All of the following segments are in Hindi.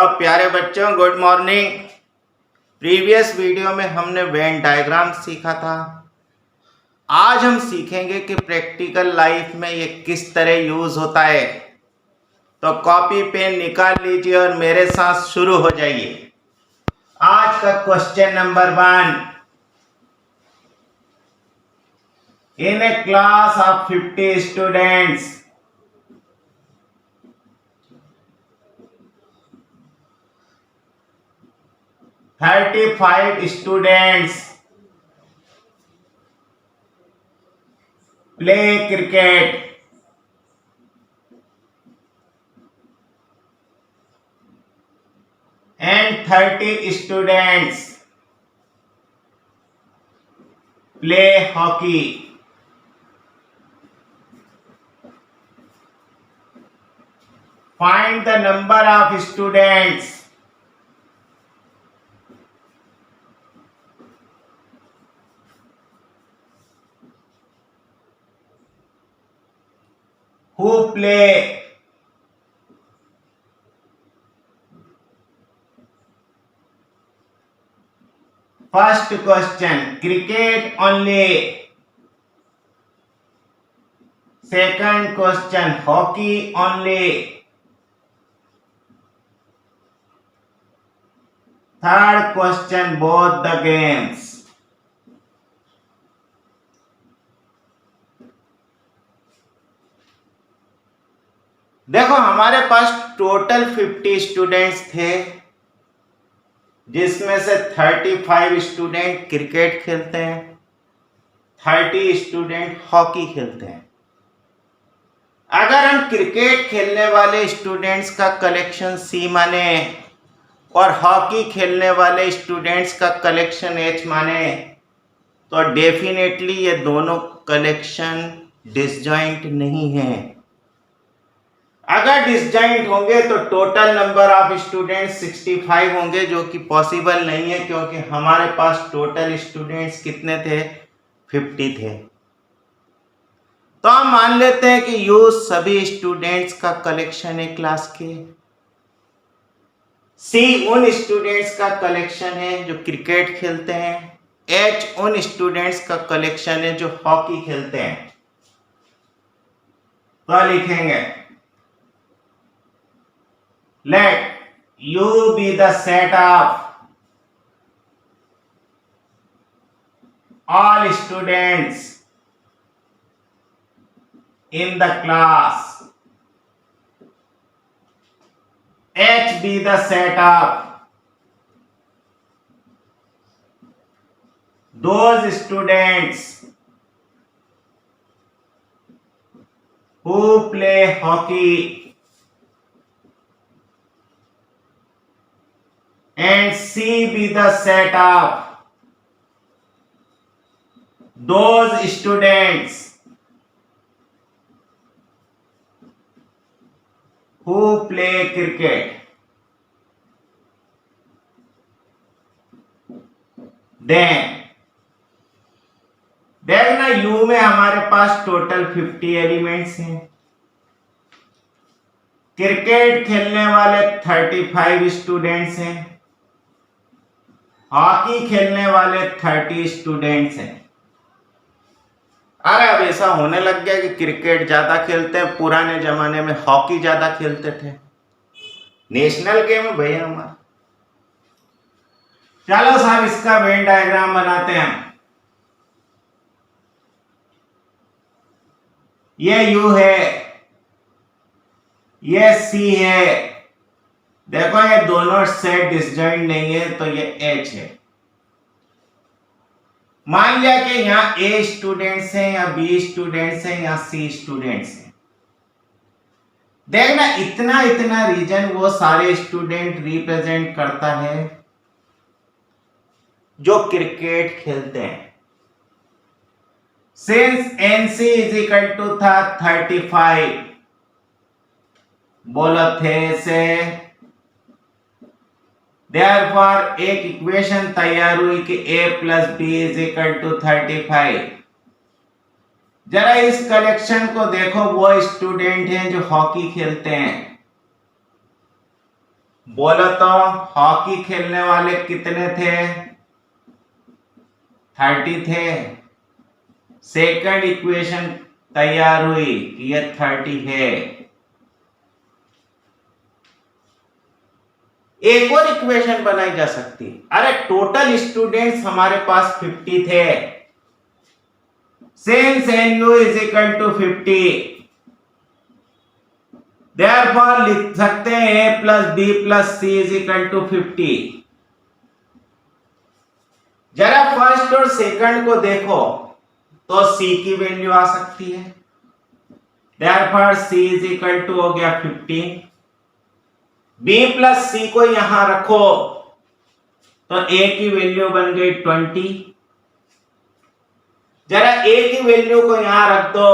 तो प्यारे बच्चों, गुड मॉर्निंग। प्रीवियस वीडियो में हमने वेन डायग्राम सीखा था। आज हम सीखेंगे कि प्रैक्टिकल लाइफ में ये किस तरह यूज होता है। तो कॉपी पेन निकाल लीजिए और मेरे साथ शुरू हो जाइए। आज का question number 1। In A class of 50 students, "35 students play cricket and 30 students play hockey. Find the number of students who play first question cricket only, second question hockey only, third question both the games." देखो, हमारे पास टोटल 50 स्टूडेंट्स थे, जिसमें से 35 स्टूडेंट क्रिकेट खेलते हैं, 30 स्टूडेंट हॉकी खेलते हैं। अगर हम क्रिकेट खेलने वाले स्टूडेंट्स का कलेक्शन C माने और हॉकी खेलने वाले स्टूडेंट्स का कलेक्शन H माने, तो डेफिनेटली ये दोनों कलेक्शन डिसजॉइंट नहीं है। अगर डिसजॉइंट होंगे तो टोटल नंबर ऑफ स्टूडेंट्स 65 होंगे, जो कि पॉसिबल नहीं है, क्योंकि हमारे पास टोटल स्टूडेंट्स कितने थे? 50 थे। तो हम मान लेते हैं कि यू सभी स्टूडेंट्स का कलेक्शन है क्लास के। C उन स्टूडेंट्स का कलेक्शन है जो क्रिकेट खेलते हैं। H उन स्टूडेंट्स का कलेक्शन है जो हॉकी खेलते हैं। तो लिखेंगे let U be the set of all students in the class, H be the set of those students who play hockey, and C be the set of those students who play cricket. Then देखना, U में हमारे पास टोटल 50 एलिमेंट्स हैं। क्रिकेट खेलने वाले 35 स्टूडेंट्स हैं। हॉकी खेलने वाले 30 स्टूडेंट्स हैं। अरे अब ऐसा होने लग गया कि क्रिकेट ज्यादा खेलते हैं, पुराने जमाने में हॉकी ज्यादा खेलते थे। नेशनल गेम है भैया हमारा। चलो साहब, इसका वेन डायग्राम बनाते हैं। ये यू है, ये C है। देखो, ये दोनों सेट डिसजॉइंट नहीं है, तो ये H है। मान लिया कि यहाँ A स्टूडेंट्स हैं, या B स्टूडेंट्स हैं, या C स्टूडेंट्स हैं। देखना, इतना इतना रीजन वो सारे स्टूडेंट रिप्रेजेंट करता है जो क्रिकेट खेलते हैं। Since NC is equal to था 35, बोलो थे से, देयरफॉर एक इक्वेशन तैयार हुई कि A plus B is equal to 35। जरा इस कलेक्शन को देखो, वो स्टूडेंट हैं जो हॉकी खेलते हैं। बोलो तो हॉकी खेलने वाले कितने थे? 30 थे। सेकंड इक्वेशन तैयार हुई कि ये 30 है। एक और इक्वेशन बनाई जा सकती है। अरे टोटल स्टूडेंट्स हमारे पास 50 थे। Since NU is equal to 50, therefore लिख सकते हैं A plus B plus C is equal to 50। जरा फर्स्ट और सेकंड को देखो तो C की वैल्यू आ सकती है। Therefore C is equal to हो गया 15। B प्लस C को यहां रखो तो A की वैल्यू बन गई 20। जरा A की वैल्यू को यहां रख दो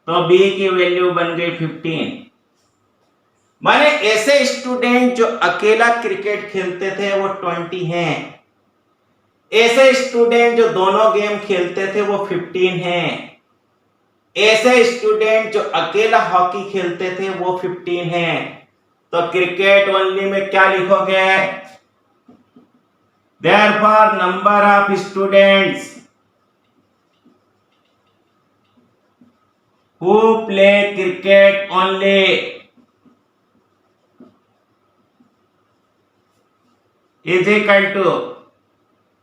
तो B की वैल्यू बन गई 15। माने ऐसे स्टूडेंट जो अकेला क्रिकेट खेलते थे वो 20 हैं। ऐसे स्टूडेंट जो दोनों गेम खेलते थे वो 15 हैं। ऐसे स्टूडेंट जो अकेला हॉकी खेलते थे वो 15 हैं। तो क्रिकेट ओनली में क्या लिखोगे? Therefore number of students who play cricket only is equal to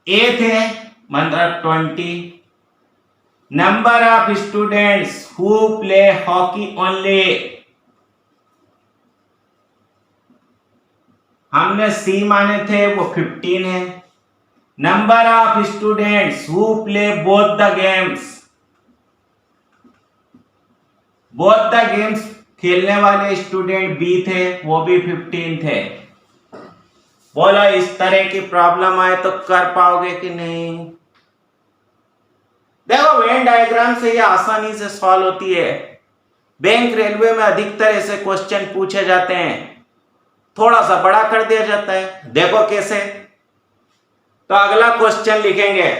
A थे मतलब 20, number of students who play hockey only हमने C माने थे वो 15 है। Number of students who play both the games, both the games खेलने वाले स्टूडेंट B थे वो भी 15 थे। बोलो इस तरह की प्रॉब्लम आए तो कर पाओगे कि नहीं? देखो वेन डायग्राम से ये आसानी से सॉल्व होती है। बैंक रेलवे में अधिकतर ऐसे क्वेश्चन पूछे जाते हैं, थोड़ा सा बड़ा कर दिया जाता है। देखो कैसे। तो अगला क्वेश्चन लिखेंगे,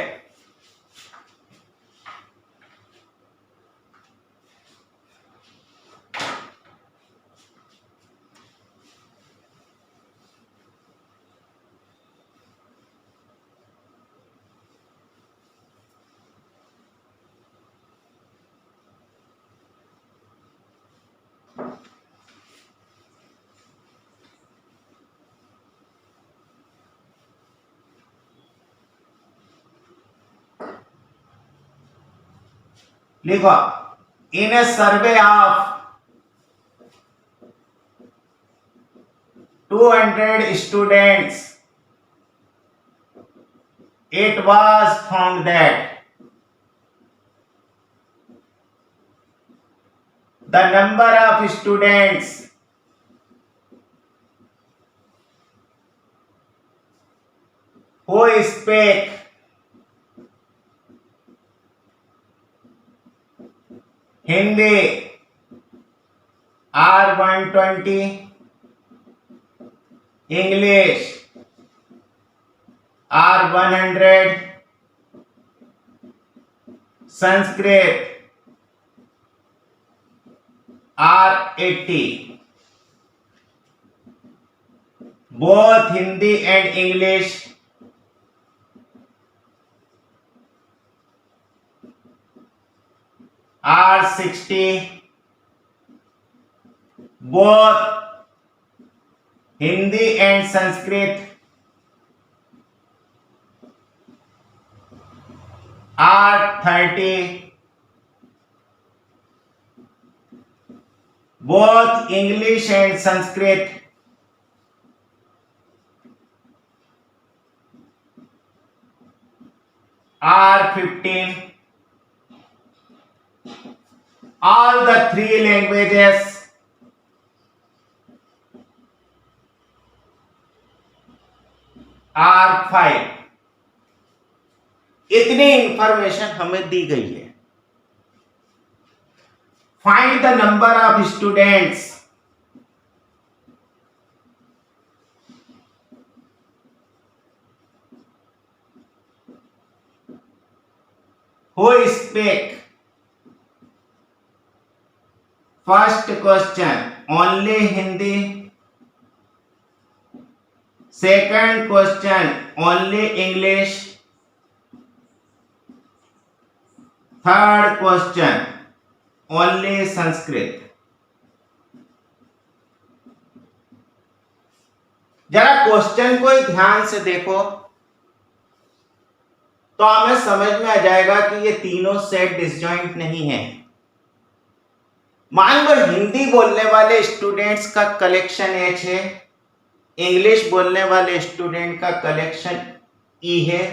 लिखो in a survey of 200 students it was found that the number of students who speak Hindi are 120, English are 100, Sanskrit are 80. Both Hindi and English are 60. Both Hindi and Sanskrit are 30. Both English and Sanskrit are 15. All the three languages are 5. इतनी इंफॉर्मेशन हमें दी गई है। Find the number of students who speak, first question, only Hindi second question only English, third question only Sanskrit. जरा क्वेश्चन को ही ध्यान से देखो तो हमें समझ में आ जाएगा कि ये तीनों सेट डिसजॉइंट नहीं है। मान लो हिंदी बोलने वाले स्टूडेंट्स का कलेक्शन H है, इंग्लिश बोलने वाले स्टूडेंट का कलेक्शन E है,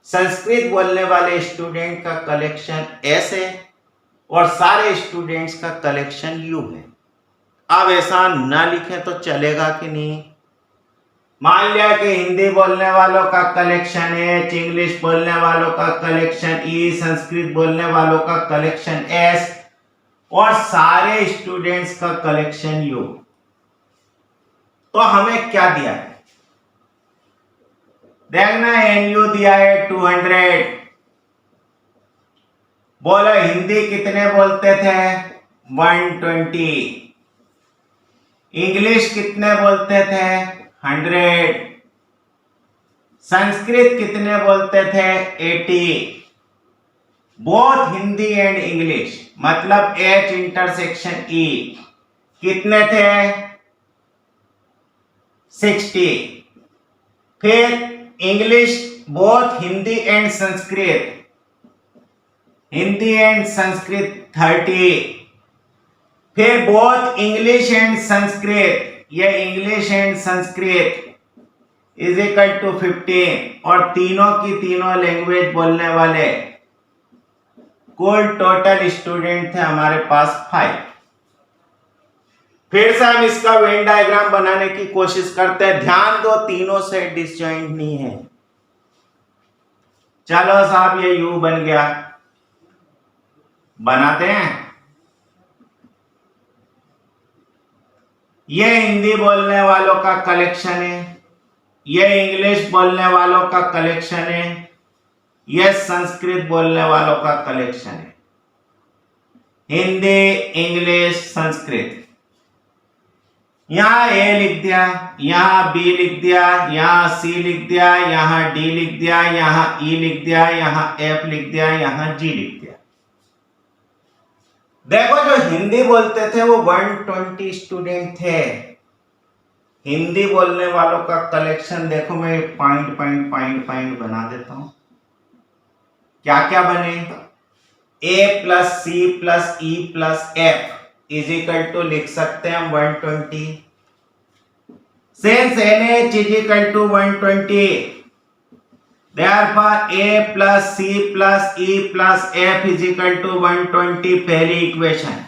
संस्कृत बोलने वाले स्टूडेंट का कलेक्शन S है और सारे स्टूडेंट्स का कलेक्शन U है। अब ऐसा ना लिखें तो चलेगा कि नहीं? मान लिया कि हिंदी बोलने वालों का कलेक्शन H, इंग्लिश बोलने वालों का कलेक्शन E, संस्कृत बोलने वालों का कलेक्शन S और सारे स्टूडेंट्स का कलेक्शन U। तो हमें क्या दिया है? देखना, NU दिया है 200। बोलो हिंदी कितने बोलते थे? 120। इंग्लिश कितने बोलते थे? 100। संस्कृत कितने बोलते थे? 80। बोथ हिंदी एंड इंग्लिश मतलब H इंटरसेक्शन E कितने थे? 60। फिर English both Hindi and Sanskrit, Hindi and Sanskrit 30। फिर बोथ इंग्लिश एंड संस्कृत, ये English and Sanskrit is equal to 15 और तीनों की तीनों लैंग्वेज बोलने वाले कुल टोटल स्टूडेंट थे हमारे पास 5। फिर से हम इसका वेन डायग्राम बनाने की कोशिश करते हैं। ध्यान दो, तीनों से डिसजॉइंट नहीं है। चलो साहब, ये U बन गया, बनाते हैं। ये हिंदी बोलने वालों का कलेक्शन है, ये इंग्लिश बोलने वालों का कलेक्शन है, ये संस्कृत बोलने वालों का कलेक्शन है। हिंदी, इंग्लिश, संस्कृत। यहां A लिख दिया, यहां B लिख दिया, यहां C लिख दिया, यहां D लिख दिया, यहां E लिख दिया, यहां F लिख दिया, यहां G लिख दिया। देखो, जो हिंदी बोलते थे वो 120 स्टूडेंट थे। हिंदी बोलने वालों का कलेक्शन देखो, मैं पॉइंट बना देता हूं। क्या क्या बने? A plus C plus E plus F is equal to लिख सकते हैं हम 120। Since NH is equal to 120, therefore A plus C plus E plus F is equal to 120 पहली इक्वेशन।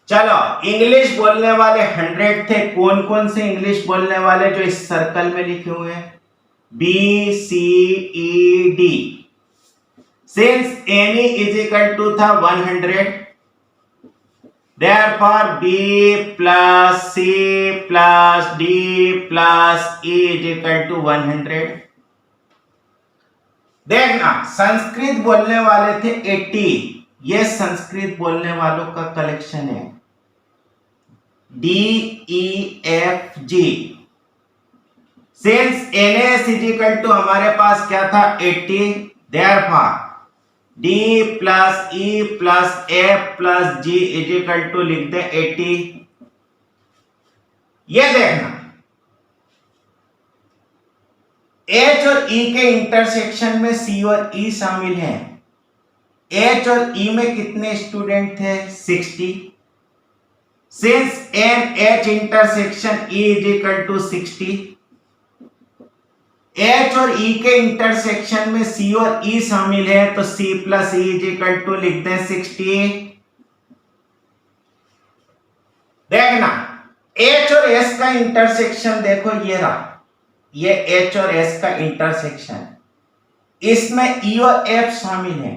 चलो, इंग्लिश बोलने वाले 100 थे। कौन कौन से इंग्लिश बोलने वाले जो इस सर्कल में लिखे हुए हैं? B, C, E, D। Since NE is equal to था 100, therefore B plus C plus D plus E is equal to 100। देखना, संस्कृत बोलने वाले थे 80, ये संस्कृत बोलने वालों का कलेक्शन है D, E, F, G। Since NS is equal to हमारे पास क्या था? 80, therefore D plus E plus F plus G is equal to लिख दे 80। ये देखना, H और E के इंटरसेक्शन में C और E शामिल हैं। H और E में कितने स्टूडेंट थे? 60। Since NH intersection E is equal to 60, H और E के इंटरसेक्शन में C और E शामिल है तो C plus E is equal to लिख दें 60। देखना, H और S का इंटरसेक्शन देखो, ये रहा, ये H और S का इंटरसेक्शन, इसमें E और F शामिल है।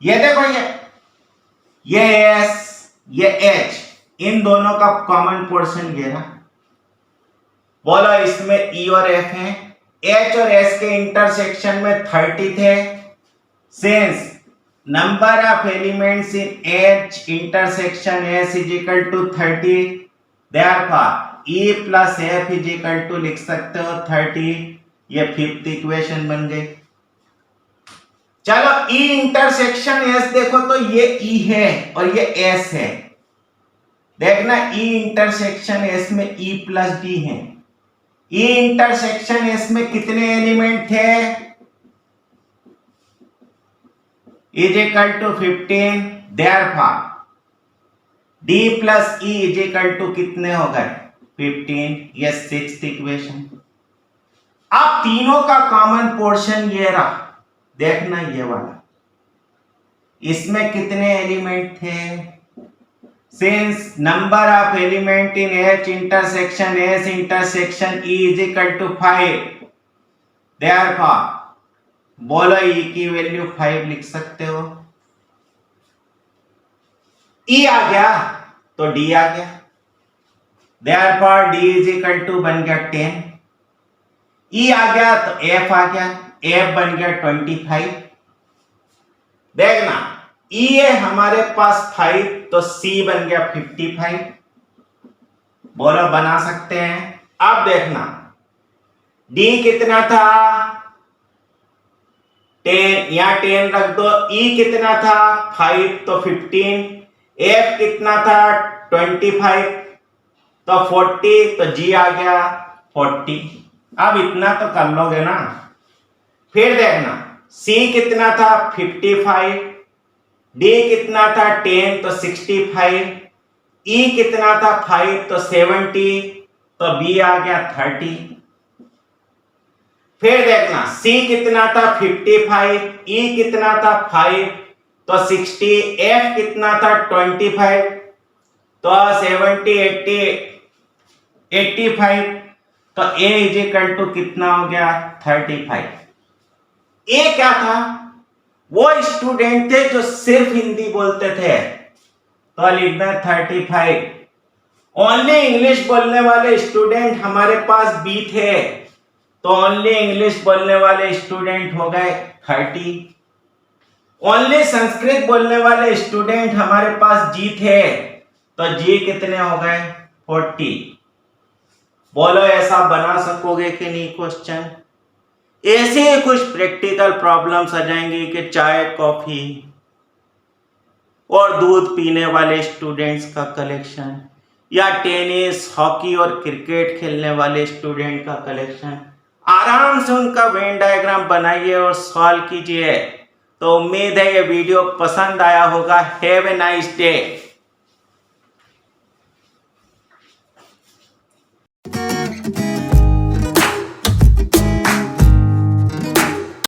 ये देखो, ये S, ये H, इन दोनों का कॉमन पोर्शन ये रहा। बोलो, इसमें E और F है। H और S के इंटरसेक्शन में 30 थे। Since number of elements in H intersection S is equal to 30, therefore E plus F is equal to लिख सकते हो 30। ये फिफ्थ इक्वेशन बन गई। चलो E इंटरसेक्शन S देखो तो ये E है और ये S है। देखना E इंटरसेक्शन S में E प्लस D है। E इंटरसेक्शन S में कितने एलिमेंट थे? Is equal to 15। Therefore D plus E is equal to कितने हो गए? 15। ये सिक्स्थ इक्वेशन। अब तीनों का कॉमन पोर्शन ये रहा, देखना ये वाला। इसमें कितने एलिमेंट थे? Since number of element in H intersection S intersection E is equal to 5, therefore बोलो E की वैल्यू 5 लिख सकते हो। E आ गया तो D आ गया, therefore D is equal to बन गया 10। E आ गया तो F आ गया, F बन गया 25। देखना E है हमारे पास 5 तो C बन गया 55। बोलो बना सकते हैं। अब देखना D कितना था? 10, यहां 10 रख दो। E कितना था? 5 तो 15। F कितना था? 25 तो 40, तो G आ गया 40। अब इतना तो कर लोगे ना। फिर देखना C कितना था? 55। D कितना था? 10 तो 65। E कितना था? 5 तो 70, तो B आ गया 30। फिर देखना C कितना था? 55। E कितना था? 5 तो 60। F कितना था? 25 तो 70, 80, 85, तो A इज इक्वल टू कितना हो गया? 35। A क्या था? वो स्टूडेंट थे जो सिर्फ हिंदी बोलते थे, तो लिखना 35। ओनली इंग्लिश बोलने वाले स्टूडेंट हमारे पास B थे, तो ओनली इंग्लिश बोलने वाले स्टूडेंट हो गए 30। ओनली संस्कृत बोलने वाले स्टूडेंट हमारे पास G थे, तो G कितने हो गए? 40। बोलो ऐसा बना सकोगे कि नहीं क्वेश्चन? ऐसे ही कुछ प्रैक्टिकल प्रॉब्लम्स आ जाएंगे कि चाय कॉफी और दूध पीने वाले स्टूडेंट्स का कलेक्शन, या टेनिस हॉकी और क्रिकेट खेलने वाले स्टूडेंट का कलेक्शन। आराम से उनका वेन डायग्राम बनाइए और सॉल्व कीजिए। तो उम्मीद है ये वीडियो पसंद आया होगा। Have a nice day.